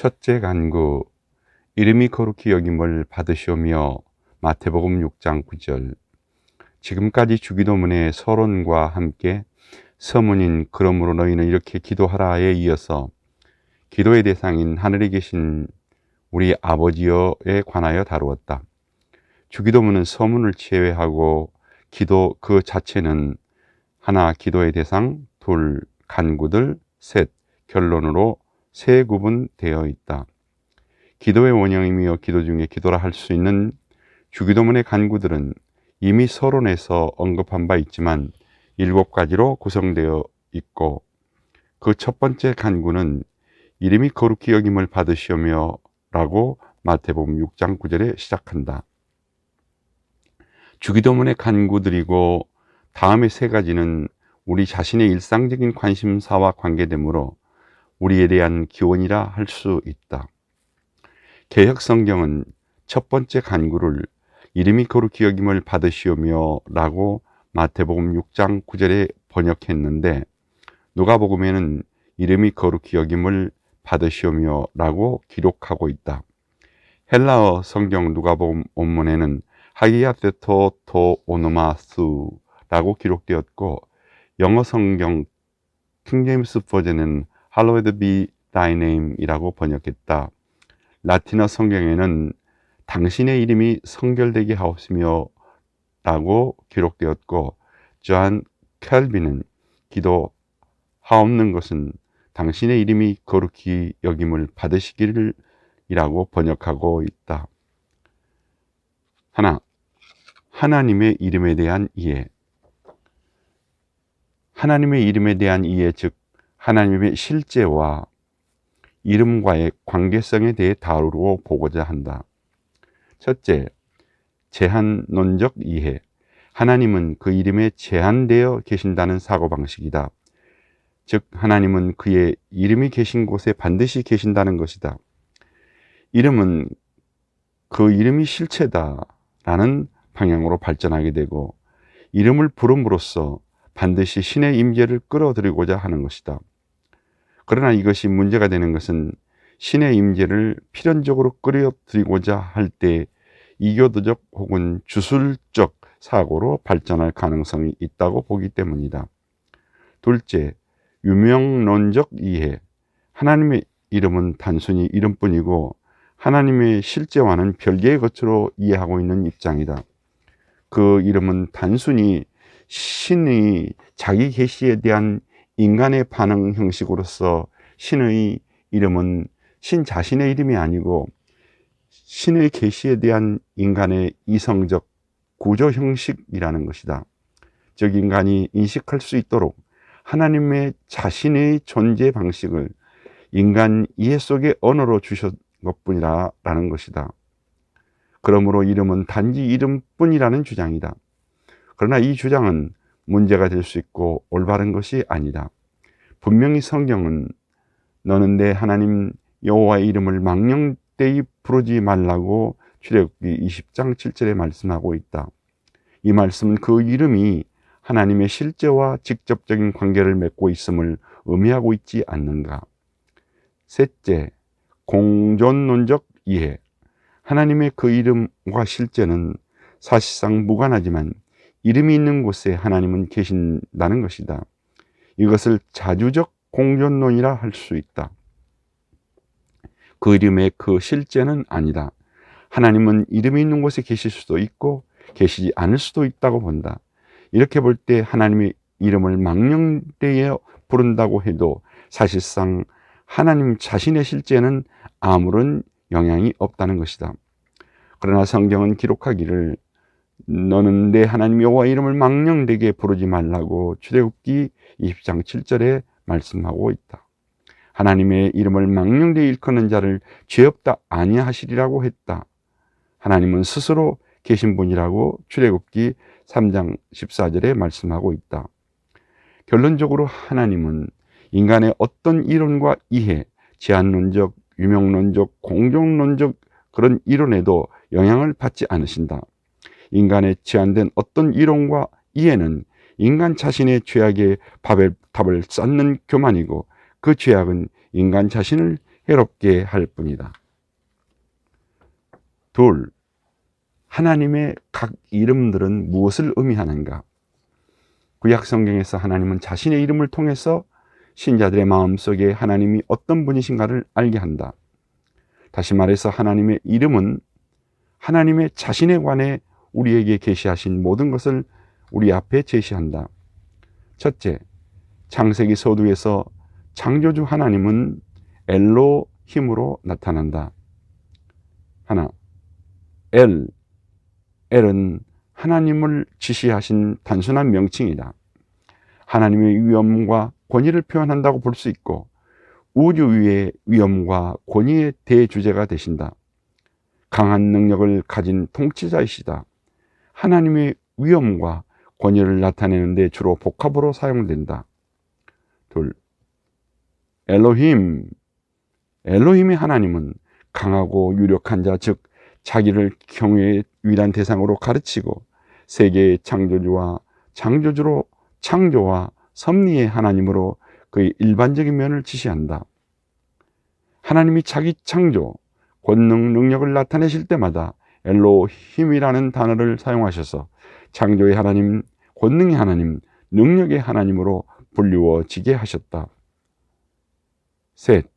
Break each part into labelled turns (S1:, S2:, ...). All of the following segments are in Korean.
S1: 첫째 간구, 이름이 거룩히 여김을 받으시오며. 마태복음 6장 9절. 지금까지 주기도문의 서론과 함께 서문인 그러므로 너희는 이렇게 기도하라에 이어서 기도의 대상인 하늘에 계신 우리 아버지여에 관하여 다루었다. 주기도문은 서문을 제외하고 기도 그 자체는 하나 기도의 대상, 둘 간구들, 셋 결론으로 세 구분되어 있다. 기도의 원형이며 기도 중에 기도라 할 수 있는 주기도문의 간구들은 이미 서론에서 언급한 바 있지만 7가지로 구성되어 있고, 그 첫 번째 간구는 이름이 거룩히 여김을 받으시오며 라고 마태복음 6장 9절에 시작한다. 주기도문의 간구들이고 다음의 3가지는 우리 자신의 일상적인 관심사와 관계되므로 우리에 대한 기원이라 할 수 있다. 개역 성경은 첫 번째 간구를 이름이 거룩히 여김을 받으시오며 라고 마태복음 6장 9절에 번역했는데, 누가복음에는 이름이 거룩히 여김을 받으시오며 라고 기록하고 있다. 헬라어 성경 누가복음 원문에는 하기야 테토 토 오노마스 라고 기록되었고, 영어 성경 킹제임스 버전은 Hallowed be thy name 이라고 번역했다. 라틴어 성경에는 당신의 이름이 성결되게 하옵시며 라고 기록되었고, 존 켈빈은 기도하옵는 것은 당신의 이름이 거룩히 여김을 받으시기를 이라고 번역하고 있다. 하나, 하나님의 이름에 대한 이해. 하나님의 이름에 대한 이해, 즉 하나님의 실제와 이름과의 관계성에 대해 다루어 보고자 한다. 첫째, 제한론적 이해. 하나님은 그 이름에 제한되어 계신다는 사고방식이다. 즉 하나님은 그의 이름이 계신 곳에 반드시 계신다는 것이다. 이름은 그 이름이 실체다라는 방향으로 발전하게 되고, 이름을 부름으로써 반드시 신의 임재를 끌어들이고자 하는 것이다. 그러나 이것이 문제가 되는 것은 신의 임재를 필연적으로 끌어들이고자 할 때 이교도적 혹은 주술적 사고로 발전할 가능성이 있다고 보기 때문이다. 둘째, 유명론적 이해. 하나님의 이름은 단순히 이름뿐이고 하나님의 실제와는 별개의 것으로 이해하고 있는 입장이다. 그 이름은 단순히 신의 자기 계시에 대한 인간의 반응 형식으로서, 신의 이름은 신 자신의 이름이 아니고 신의 계시에 대한 인간의 이성적 구조 형식이라는 것이다. 즉 인간이 인식할 수 있도록 하나님의 자신의 존재 방식을 인간 이해 속의 언어로 주신 것뿐이라는 것이다. 그러므로 이름은 단지 이름뿐이라는 주장이다. 그러나 이 주장은 문제가 될 수 있고 올바른 것이 아니다. 분명히 성경은 너는 내 하나님 여호와의 이름을 망령되이 부르지 말라고 출애굽기 20장 7절에 말씀하고 있다. 이 말씀은 그 이름이 하나님의 실제와 직접적인 관계를 맺고 있음을 의미하고 있지 않는가. 셋째, 공존론적 이해. 하나님의 그 이름과 실제는 사실상 무관하지만 이름이 있는 곳에 하나님은 계신다는 것이다. 이것을 자주적 공존론이라 할 수 있다. 그 이름의 그 실제는 아니다. 하나님은 이름이 있는 곳에 계실 수도 있고 계시지 않을 수도 있다고 본다. 이렇게 볼 때 하나님의 이름을 망령되어 부른다고 해도 사실상 하나님 자신의 실제는 아무런 영향이 없다는 것이다. 그러나 성경은 기록하기를 너는 내 하나님 여호와 이름을 망령되게 부르지 말라고 출애굽기 20장 7절에 말씀하고 있다. 하나님의 이름을 망령되이 일컫는 자를 죄 없다 아니하시리라고 했다. 하나님은 스스로 계신 분이라고 출애굽기 3장 14절에 말씀하고 있다. 결론적으로 하나님은 인간의 어떤 이론과 이해, 제한론적, 유명론적, 공존론적 그런 이론에도 영향을 받지 않으신다. 인간의 제한된 어떤 이론과 이해는 인간 자신의 죄악의 답을 쌓는 교만이고, 그 죄악은 인간 자신을 해롭게 할 뿐이다. 둘, 하나님의 각 이름들은 무엇을 의미하는가? 구약 성경에서 하나님은 자신의 이름을 통해서 신자들의 마음속에 하나님이 어떤 분이신가를 알게 한다. 다시 말해서 하나님의 이름은 하나님의 자신에 관해 우리에게 계시하신 모든 것을 우리 앞에 제시한다. 첫째, 창세기 서두에서 창조주 하나님은 엘로힘으로 나타난다. 하나, 엘은 하나님을 지시하신 단순한 명칭이다. 하나님의 위엄과 권위를 표현한다고 볼 수 있고 우주 위의 위엄과 권위의 대주제가 되신다. 강한 능력을 가진 통치자이시다. 하나님의 위엄과 권위를 나타내는 데 주로 복합으로 사용된다. 둘, 엘로힘의 하나님은 강하고 유력한 자, 즉 자기를 경외의 유일한 대상으로 가르치고 세계의 창조주와 창조와 섭리의 하나님으로 그의 일반적인 면을 지시한다. 하나님이 자기 창조, 권능, 능력을 나타내실 때마다 엘로힘이라는 단어를 사용하셔서 창조의 하나님, 권능의 하나님, 능력의 하나님으로 불리워지게 하셨다. 셋,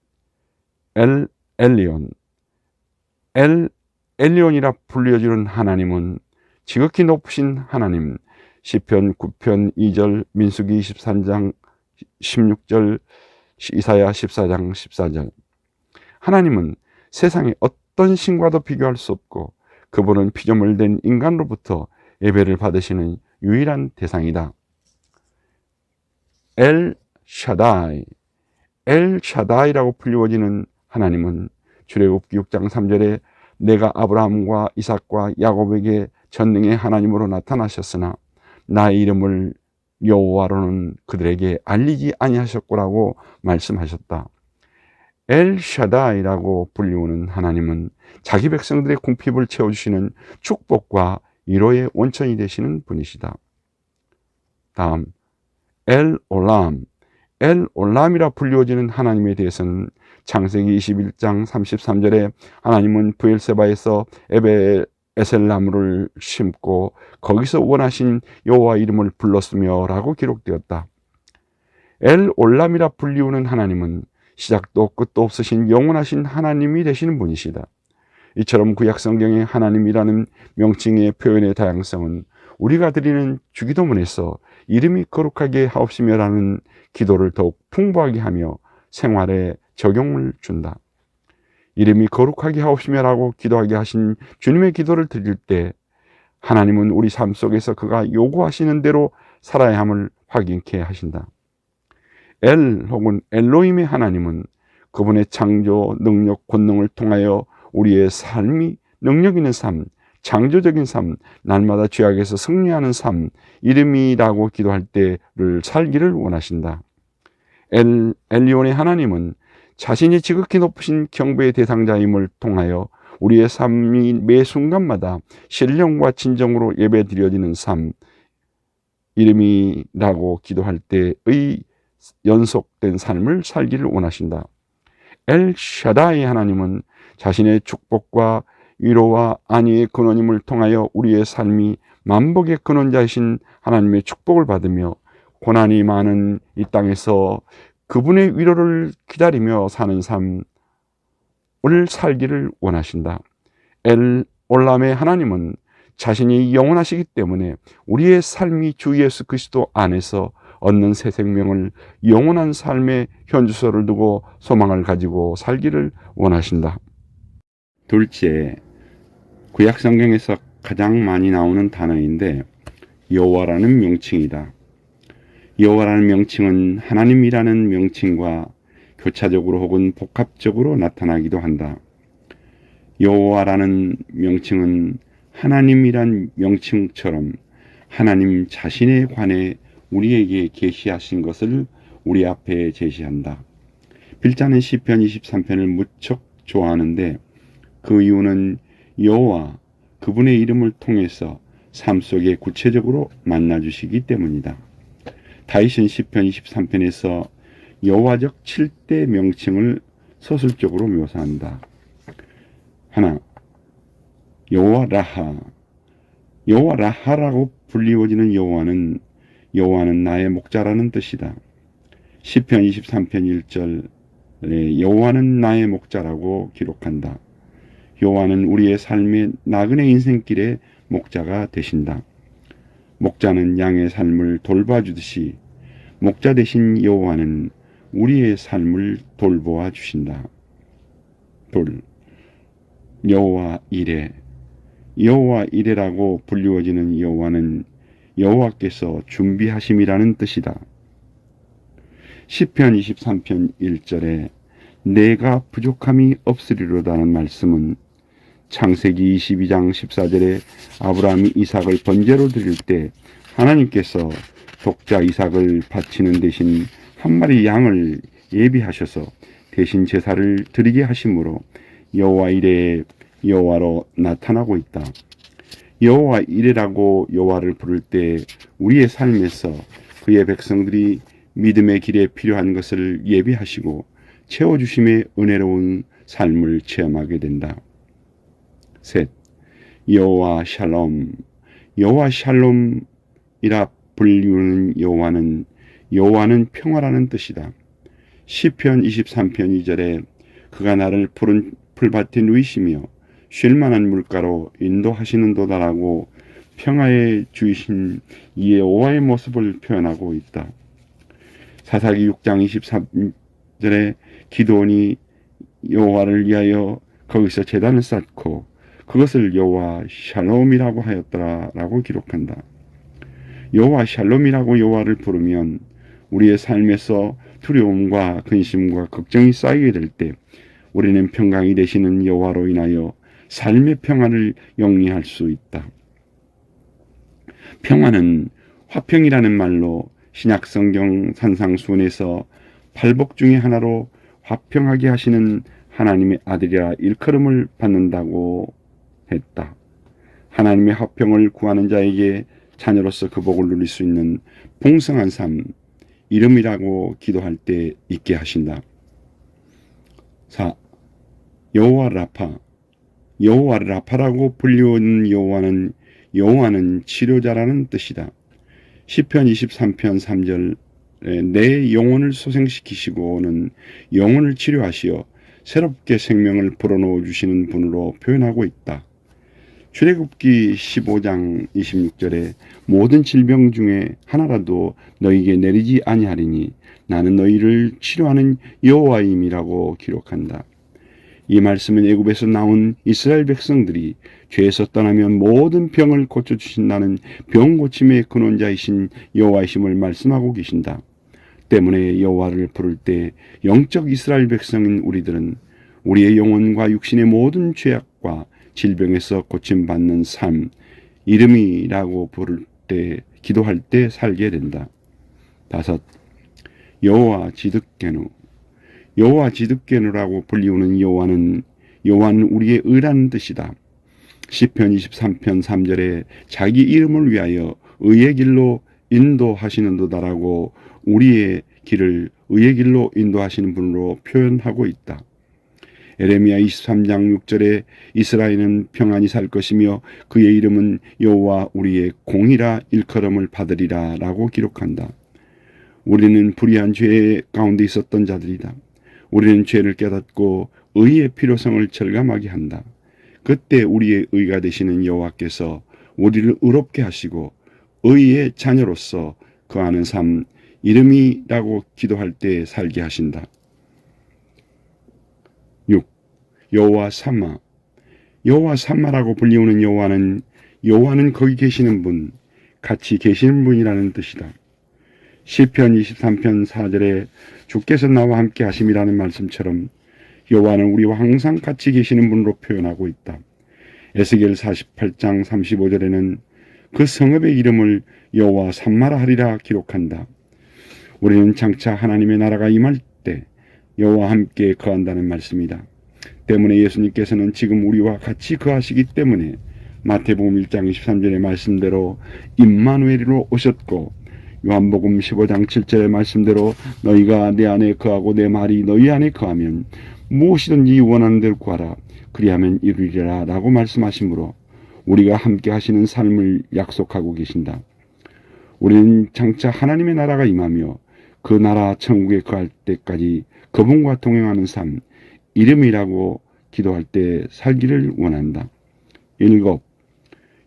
S1: 엘리온이라 불려지는 하나님은 지극히 높으신 하나님, 시편 9편 2절, 민수기 23장 16절, 이사야 14장 14절. 하나님은 세상의 어떤 신과도 비교할 수 없고 그분은 피조물된 인간으로부터 예배를 받으시는 유일한 대상이다. 엘샤다이라고 불리워지는 하나님은 출애굽기 6장 3절에 내가 아브라함과 이삭과 야곱에게 전능의 하나님으로 나타나셨으나 나의 이름을 여호와로는 그들에게 알리지 아니하셨고라고 말씀하셨다. 엘샤다이라고 불리우는 하나님은 자기 백성들의 궁핍을 채워주시는 축복과 위로의 원천이 되시는 분이시다. 다음, 엘올람이라 불리워지는 하나님에 대해서는 창세기 21장 33절에 하나님은 브엘세바에서 에셀나무를 심고 거기서 원하신 여호와 이름을 불렀으며 라고 기록되었다. 엘올람이라 불리우는 하나님은 시작도 끝도 없으신 영원하신 하나님이 되시는 분이시다. 이처럼 구약 성경의 하나님이라는 명칭의 표현의 다양성은 우리가 드리는 주기도문에서 이름이 거룩하게 하옵시며라는 기도를 더욱 풍부하게 하며 생활에 적용을 준다. 이름이 거룩하게 하옵시며라고 기도하게 하신 주님의 기도를 드릴 때 하나님은 우리 삶 속에서 그가 요구하시는 대로 살아야 함을 확인케 하신다. 혹은 엘로힘의 하나님은 그분의 창조, 능력, 권능을 통하여 우리의 삶이 능력 있는 삶, 창조적인 삶, 날마다 죄악에서 승리하는 삶, 이름이라고 기도할 때를 살기를 원하신다. 엘리온의 하나님은 자신이 지극히 높으신 경배의 대상자임을 통하여 우리의 삶이 매 순간마다 신령과 진정으로 예배드려지는 삶, 이름이라고 기도할 때의 연속된 삶을 살기를 원하신다. 엘샤다이 하나님은 자신의 축복과 위로와 안위의 근원임을 통하여 우리의 삶이 만복의 근원자이신 하나님의 축복을 받으며 고난이 많은 이 땅에서 그분의 위로를 기다리며 사는 삶을 살기를 원하신다. 엘올람의 하나님은 자신이 영원하시기 때문에 우리의 삶이 주 예수 그리스도 안에서 얻는 새 생명을 영원한 삶의 현주소를 두고 소망을 가지고 살기를 원하신다. 둘째, 구약 성경에서 가장 많이 나오는 단어인데 여호와라는 명칭이다. 여호와라는 명칭은 하나님이라는 명칭과 교차적으로 혹은 복합적으로 나타나기도 한다. 여호와라는 명칭은 하나님이란 명칭처럼 하나님 자신에 관해 우리에게 계시하신 것을 우리 앞에 제시한다. 빌자는 시편 23편을 무척 좋아하는데 그 이유는 여호와 그분의 이름을 통해서 삶 속에 구체적으로 만나주시기 때문이다. 다윗은 시편 23편에서 여호와적 7대 명칭을 서술적으로 묘사한다. 하나, 여호와 라하. 여호와 라하라고 불리워지는 여호와는 나의 목자라는 뜻이다. 시편 23편 1절에 여호와는 나의 목자라고 기록한다. 여호와는 우리의 삶의 나그네 인생길의 목자가 되신다. 목자는 양의 삶을 돌봐주듯이 목자 되신 여호와는 우리의 삶을 돌보아 주신다. 여호와 이레. 여호와 이레라고 불리워지는 여호와는 여호와께서 준비하심이라는 뜻이다. 시편 23편 1절에 내가 부족함이 없으리로다는 말씀은 창세기 22장 14절에 아브라함이 이삭을 번제로 드릴 때 하나님께서 독자 이삭을 바치는 대신 한 마리 양을 예비하셔서 대신 제사를 드리게 하심으로 여호와 이레의 여호와로 나타나고 있다. 여호와 이레라고 여호와를 부를 때 우리의 삶에서 그의 백성들이 믿음의 길에 필요한 것을 예비하시고 채워주심의 은혜로운 삶을 체험하게 된다. 셋, 여호와 샬롬. 여호와 샬롬이라 불리우는 여호와는 평화라는 뜻이다. 시편 23편 2절에 그가 나를 푸른 풀밭에 누이시며 쉴만한 물가로 인도하시는도다라고 평화의 주이신 여호와의 모습을 표현하고 있다. 사사기 6장 23절에 기드온이 여호와를 위하여 거기서 제단을 쌓고 그것을 여호와 샬롬이라고 하였더라라고 기록한다. 여호와 샬롬이라고 여호와를 부르면 우리의 삶에서 두려움과 근심과 걱정이 쌓이게 될 때 우리는 평강이 되시는 여호와로 인하여 삶의 평안을 영위할 수 있다. 평안은 화평이라는 말로 신약성경 산상수훈에서 팔복 중의 하나로 화평하게 하시는 하나님의 아들이라 일컬음을 받는다고 했다. 하나님의 화평을 구하는 자에게 자녀로서 그 복을 누릴 수 있는 풍성한 삶, 이름이라고 기도할 때 있게 하신다. 4. 여호와 라파. 여호와 라파라고 불리우는 여호와는 치료자라는 뜻이다. 시편 23편 3절에 내 영혼을 소생시키시고는 영혼을 치료하시어 새롭게 생명을 불어넣어 주시는 분으로 표현하고 있다. 출애굽기 15장 26절에 모든 질병 중에 하나라도 너희에게 내리지 아니하리니 나는 너희를 치료하는 여호와임이라고 기록한다. 이 말씀은 애굽에서 나온 이스라엘 백성들이 죄에서 떠나면 모든 병을 고쳐주신다는 병고침의 근원자이신 여호와이심을 말씀하고 계신다. 때문에 여호와를 부를 때 영적 이스라엘 백성인 우리들은 우리의 영혼과 육신의 모든 죄악과 질병에서 고침받는 삶, 이름이라고 부를 때 기도할 때 살게 된다. 5. 여호와 지드게누. 여호와 지드게누라고 불리우는 여호와는 우리의 의라는 뜻이다. 시편 23편 3절에 자기 이름을 위하여 의의 길로 인도하시는도다라고 우리의 길을 의의 길로 인도하시는 분으로 표현하고 있다. 에레미야 23장 6절에 이스라엘은 평안히 살 것이며 그의 이름은 여호와 우리의 공이라 일컬음을 받으리라 라고 기록한다. 우리는 불의한 죄 가운데 있었던 자들이다. 우리는 죄를 깨닫고 의의 필요성을 절감하게 한다. 그때 우리의 의가 되시는 여호와께서 우리를 의롭게 하시고 의의 자녀로서 거하는 삶, 이름이라고 기도할 때 살게 하신다. 6. 여호와 삼마. 여호와 삼마라고 불리우는 여호와는 거기 계시는 분, 같이 계시는 분이라는 뜻이다. 시편 23편 4절에 주께서 나와 함께 하심이라는 말씀처럼 여호와는 우리와 항상 같이 계시는 분으로 표현하고 있다. 에스겔 48장 35절에는 그 성읍의 이름을 여호와 삼마라 하리라 기록한다. 우리는 장차 하나님의 나라가 임할 때 여호와 함께 거한다는 말씀이다. 때문에 예수님께서는 지금 우리와 같이 거하시기 때문에 마태복음 1장 23절의 말씀대로 임마누엘로 오셨고 요한복음 15장 7절의 말씀대로 너희가 내 안에 거하고 내 말이 너희 안에 거하면 무엇이든지 원하는 대로 구하라 그리하면 이루리라 라고 말씀하시므로 우리가 함께 하시는 삶을 약속하고 계신다. 우리는 장차 하나님의 나라가 임하며 그 나라 천국에 거할 때까지 그분과 동행하는 삶, 이름이라고 기도할 때 살기를 원한다. 7.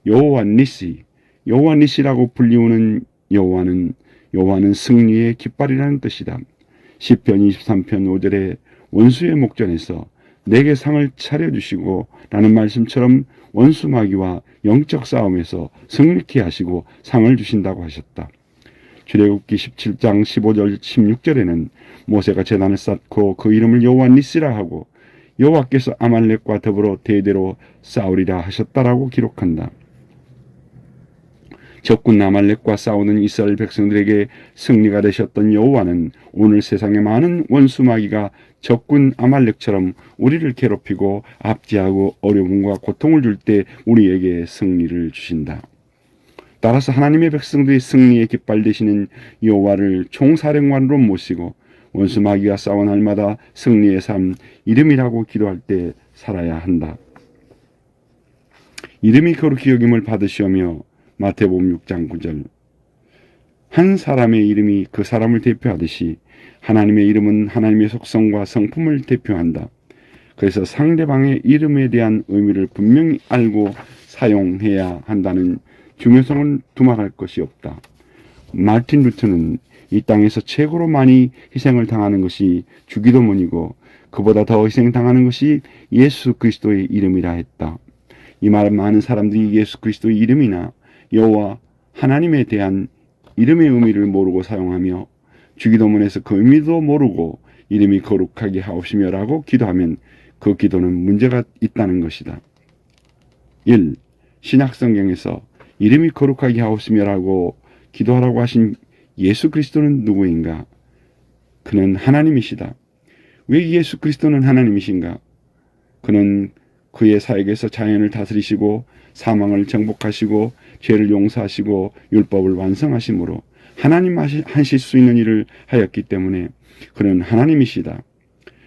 S1: 여호와 니시. 여호와 니시라고 불리우는 여호와는 승리의 깃발이라는 뜻이다. 시편 23편 5절에 원수의 목전에서 내게 상을 차려주시고 라는 말씀처럼 원수 마귀와 영적 싸움에서 승리케 하시고 상을 주신다고 하셨다. 출애굽기 17장 15절 16절에는 모세가 제단을 쌓고 그 이름을 여호와 니시라 하고 여호와께서 아말렉과 더불어 대대로 싸우리라 하셨다라고 기록한다. 적군 아말렉과 싸우는 이스라엘 백성들에게 승리가 되셨던 여호와는 오늘 세상의 많은 원수 마귀가 적군 아말렉처럼 우리를 괴롭히고 압제하고 어려움과 고통을 줄 때 우리에게 승리를 주신다. 따라서 하나님의 백성들이 승리의 깃발 되시는 여호와를 총사령관으로 모시고 원수 마귀가 싸워 날마다 승리의 삶, 이름이라고 기도할 때 살아야 한다. 이름이 거룩히 여김을 받으시오며 마태복음 6장 9절. 한 사람의 이름이 그 사람을 대표하듯이 하나님의 이름은 하나님의 속성과 성품을 대표한다. 그래서 상대방의 이름에 대한 의미를 분명히 알고 사용해야 한다는 중요성은 두말할 것이 없다. 마틴 루터는 이 땅에서 최고로 많이 희생을 당하는 것이 주기도문이고 그보다 더 희생당하는 것이 예수 그리스도의 이름이라 했다. 이 말은 많은 사람들이 예수 그리스도의 이름이나 여호와 하나님에 대한 이름의 의미를 모르고 사용하며 주기도문에서 그 의미도 모르고 이름이 거룩하게 하옵시며라고 기도하면 그 기도는 문제가 있다는 것이다. 1. 신약성경에서 이름이 거룩하게 하옵시며라고 기도하라고 하신 예수 그리스도는 누구인가? 그는 하나님이시다. 왜 예수 그리스도는 하나님이신가? 그는 그의 사역에서 자연을 다스리시고 사망을 정복하시고 죄를 용서하시고 율법을 완성하심으로 하나님 하실 수 있는 일을 하였기 때문에 그는 하나님이시다.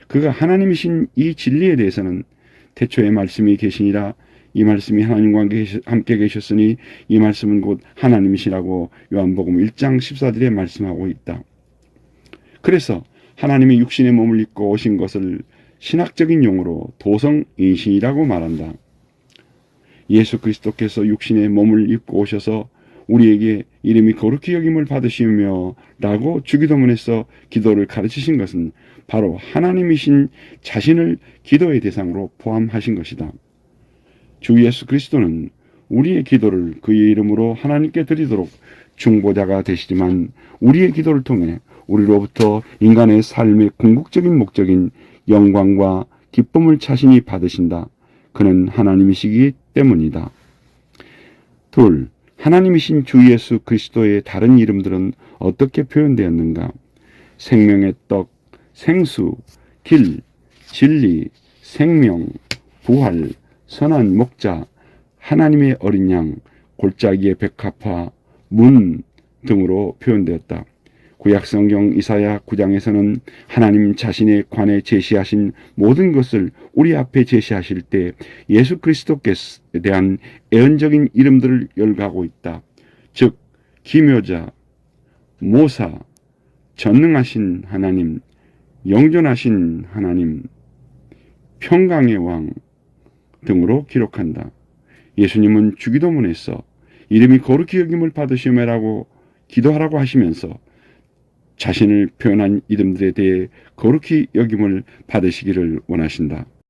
S1: 그가 하나님이신 이 진리에 대해서는 태초에 말씀이 계시니라 이 말씀이 하나님과 함께 계셨으니 이 말씀은 곧 하나님이시라고 요한복음 1장 14절에 말씀하고 있다. 그래서 하나님이 육신의 몸을 입고 오신 것을 신학적인 용어로 도성인신이라고 말한다. 예수 그리스도께서 육신의 몸을 입고 오셔서 우리에게 이름이 거룩히 여김을 받으시며 라고 주기도문에서 기도를 가르치신 것은 바로 하나님이신 자신을 기도의 대상으로 포함하신 것이다. 주 예수 그리스도는 우리의 기도를 그의 이름으로 하나님께 드리도록 중보자가 되시지만 우리의 기도를 통해 우리로부터 인간의 삶의 궁극적인 목적인 영광과 기쁨을 자신이 받으신다. 그는 하나님이시기 때문이다. 2. 하나님이신 주 예수 그리스도의 다른 이름들은 어떻게 표현되었는가? 생명의 떡, 생수, 길, 진리, 생명, 부활, 선한 목자, 하나님의 어린 양, 골짜기의 백합화, 문 등으로 표현되었다. 구약성경 이사야 9장에서는 하나님 자신에 관해 제시하신 모든 것을 우리 앞에 제시하실 때 예수 그리스도께 대한 애언적인 이름들을 열거하고 있다. 즉 기묘자, 모사, 전능하신 하나님, 영존하신 하나님, 평강의 왕 등으로 기록한다. 예수님은 주기도문에서 이름이 거룩히 여김을 받으시며라고 기도하라고 하시면서 자신을 표현한 이름들에 대해 거룩히 여김을 받으시기를 원하신다.